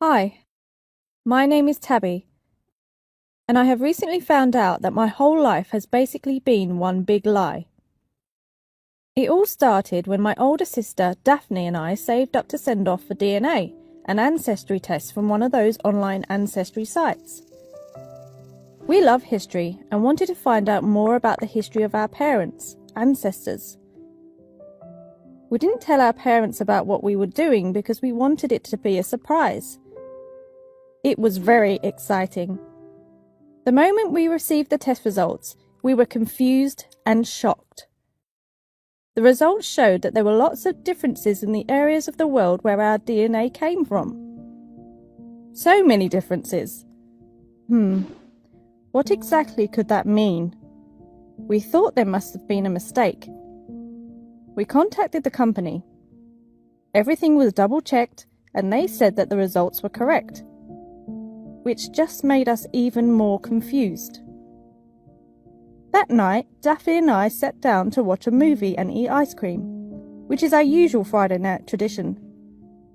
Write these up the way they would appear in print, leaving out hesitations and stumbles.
Hi, my name is Tabby, and I have recently found out that my whole life has basically been one big lie. It all started when my older sister Daphne and I saved up to send off for DNA and ancestry tests from one of those online ancestry sites. We love history and wanted to find out more about the history of our parents, ancestors. We didn't tell our parents about what we were doing because we wanted it to be a surprise. It was very exciting. The moment we received the test results, we were confused and shocked. The results showed that there were lots of differences in the areas of the world where our DNA came from. So many differences. What exactly could that mean? We thought there must have been a mistake. We contacted the company. Everything was double-checked, and they said that the results were correct, which just made us even more confused. That night, Daphne and I sat down to watch a movie and eat ice cream, which is our usual Friday night tradition.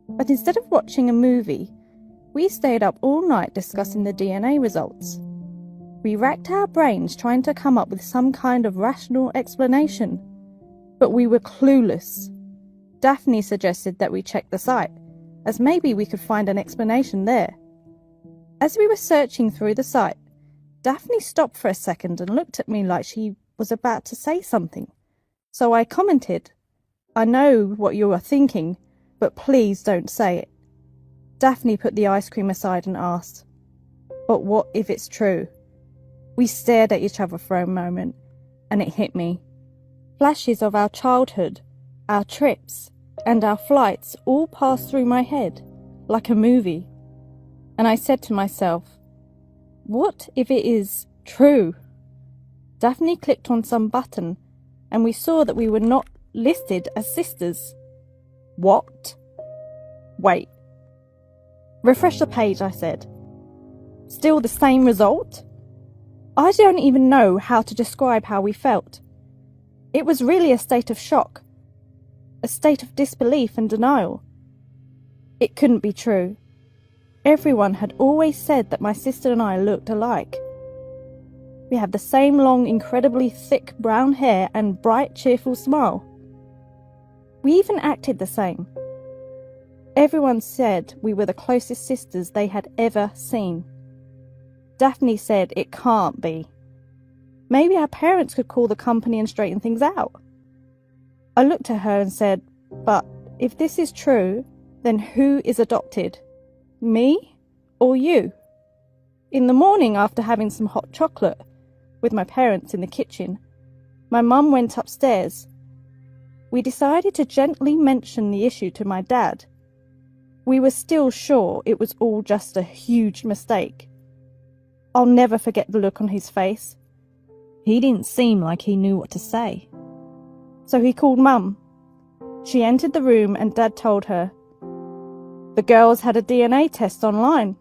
But instead of watching a movie, we stayed up all night discussing the DNA results. We racked our brains trying to come up with some kind of rational explanation, but we were clueless. Daphne suggested that we check the site, as maybe we could find an explanation there. As we were searching through the site, Daphne stopped for a second and looked at me like she was about to say something. So I commented, "I know what you are thinking, but please don't say it." Daphne put the ice cream aside and asked, "But what if it's true?" We stared at each other for a moment, and it hit me. Flashes of our childhood, our trips, and our flights all passed through my head, like a movie. And I said to myself, what if it is true? Daphne clicked on some button, and we saw that we were not listed as sisters. What? Wait. Refresh the page, I said. Still the same result? I don't even know how to describe how we felt. It was really a state of shock, a state of disbelief and denial. It couldn't be true. Everyone had always said that my sister and I looked alike. We have the same long, incredibly thick brown hair and bright, cheerful smile. We even acted the same. Everyone said we were the closest sisters they had ever seen. Daphne said it can't be. Maybe our parents could call the company and straighten things out. I looked at her and said, "But if this is true, then who is adopted? Me or you?" In the morning, after having some hot chocolate with my parents in the kitchen, my mum went upstairs. We decided to gently mention the issue to my dad. We were still sure it was all just a huge mistake. I'll never forget the look on his face. He didn't seem like he knew what to say. So he called Mum. She entered the room and Dad told her, "The girls had a DNA test online."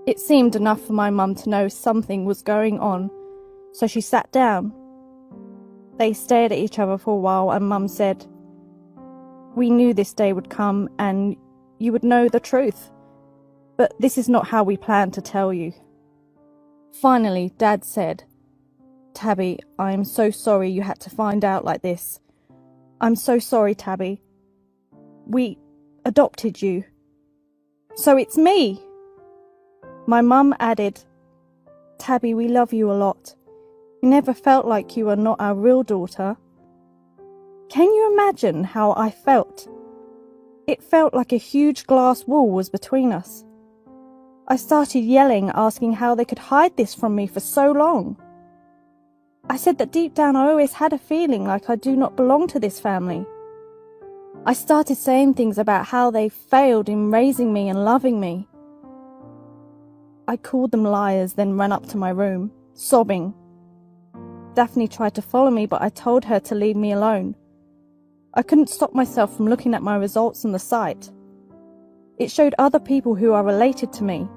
It seemed enough for my mum to know something was going on, so she sat down. They stared at each other for a while and Mum said, "We knew this day would come and you would know the truth, but this is not how we planned to tell you." Finally, Dad said, "Tabby, I am so sorry you had to find out like this. I'm so sorry, Tabby. We adopted you. So it's me." My mum added, "Tabby, we love you a lot. You never felt like you were not our real daughter." Can you imagine how I felt? It felt like a huge glass wall was between us. I started yelling, asking how they could hide this from me for so long. I said that deep down I always had a feeling like I do not belong to this family. I started saying things about how they failed in raising me and loving me. I called them liars, then ran up to my room, sobbing. Daphne tried to follow me, but I told her to leave me alone. I couldn't stop myself from looking at my results on the site. It showed other people who are related to me.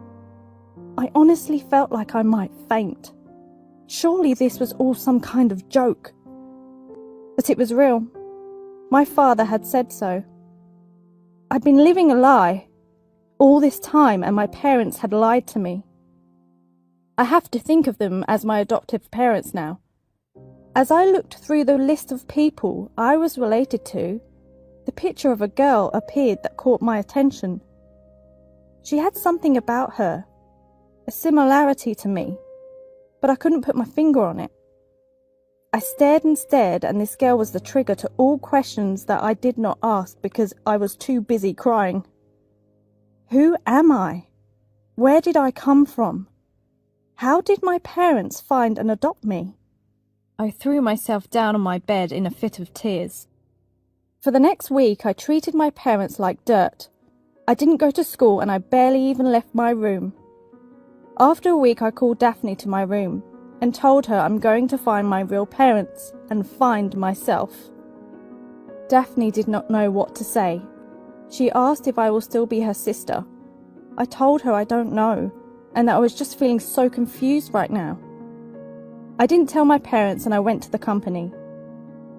I honestly felt like I might faint. Surely this was all some kind of joke. But it was real. My father had said so. I'd been living a lie. All this time, and my parents had lied to me. I have to think of them as my adoptive parents now. As I looked through the list of people I was related to, the picture of a girl appeared that caught my attention. She had something about her, a similarity to me, but I couldn't put my finger on it. I stared and stared, and this girl was the trigger to all questions that I did not ask because I was too busy crying. Who am I? Where did I come from? How did my parents find and adopt me? I threw myself down on my bed in a fit of tears. For the next week, I treated my parents like dirt. I didn't go to school and I barely even left my room. After a week, I called Daphne to my room and told her I'm going to find my real parents and find myself. Daphne did not know what to say. She asked if I will still be her sister. I told her I don't know, and that I was just feeling so confused right now. I didn't tell my parents and I went to the company.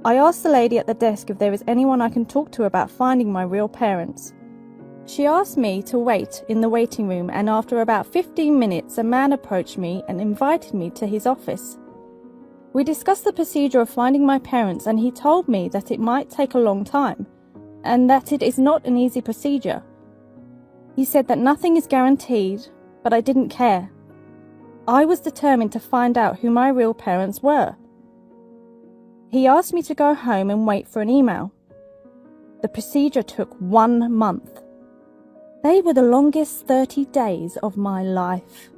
I asked the lady at the desk if there was anyone I can talk to about finding my real parents. She asked me to wait in the waiting room, and after about 15 minutes a man approached me and invited me to his office. We discussed the procedure of finding my parents, and he told me that it might take a long time and that it is not an easy procedure. He said that nothing is guaranteed, but I didn't care. I was determined to find out who my real parents were. He asked me to go home and wait for an email. The procedure took 1 month. They were the longest 30 days of my life.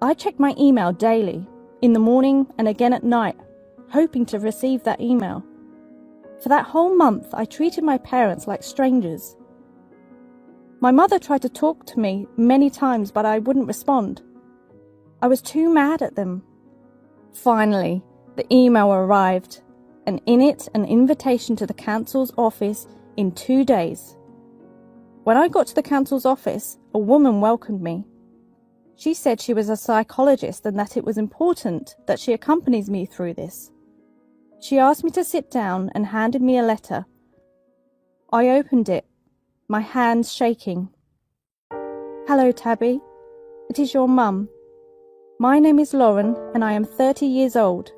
I checked my email daily, in the morning and again at night, hoping to receive that email. For that whole month, I treated my parents like strangers. My mother tried to talk to me many times, but I wouldn't respond. I was too mad at them. Finally, the email arrived, and in it, an invitation to the council's office in 2 days. When I got to the council's office, a woman welcomed me. She said she was a psychologist and that it was important that she accompanies me through this. She asked me to sit down and handed me a letter. I opened it, my hands shaking. "Hello, Tabby. It is your mum. My name is Lauren and I am 30 years old.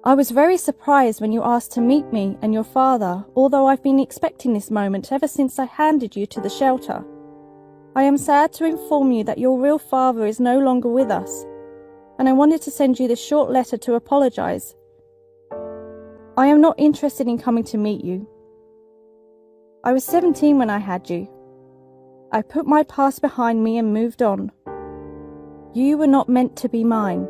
I was very surprised when you asked to meet me and your father, although I've been expecting this moment ever since I handed you to the shelter. I am sad to inform you that your real father is no longer with us, and I wanted to send you this short letter to apologize. I am not interested in coming to meet you. I was 17 when I had you. I put my past behind me and moved on. You were not meant to be mine.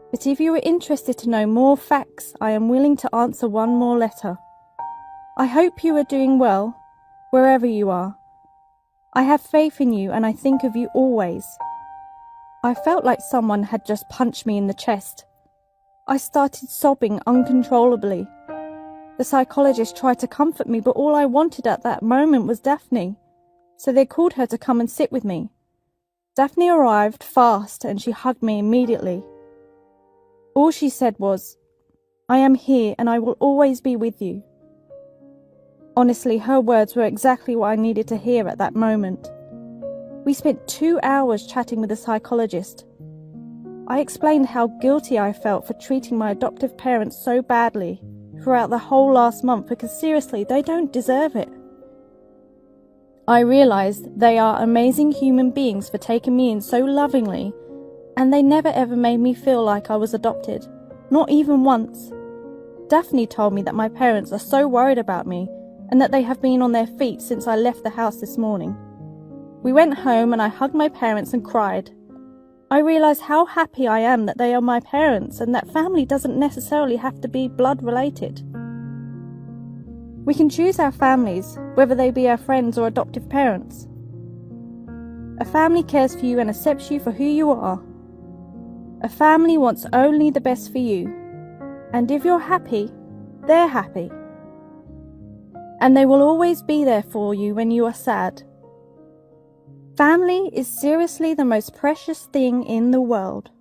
But if you are interested to know more facts, I am willing to answer one more letter. I hope you are doing well, wherever you are. I have faith in you and I think of you always." I felt like someone had just punched me in the chest. I started sobbing uncontrollably. The psychologist tried to comfort me, but all I wanted at that moment was Daphne, so they called her to come and sit with me. Daphne arrived fast and she hugged me immediately. All she said was, "I am here and I will always be with you." Honestly, her words were exactly what I needed to hear at that moment. We spent 2 hours chatting with the psychologist. I explained how guilty I felt for treating my adoptive parents so badly throughout the whole last month because seriously, they don't deserve it. I realized they are amazing human beings for taking me in so lovingly, and they never ever made me feel like I was adopted, not even once. Daphne told me that my parents are so worried about me and that they have been on their feet since I left the house this morning. We went home and I hugged my parents and cried. I realized how happy I am that they are my parents and that family doesn't necessarily have to be blood related. We can choose our families, whether they be our friends or adoptive parents. A family cares for you and accepts you for who you are. A family wants only the best for you, and if you're happy, they're happy. And they will always be there for you when you are sad. Family is seriously the most precious thing in the world.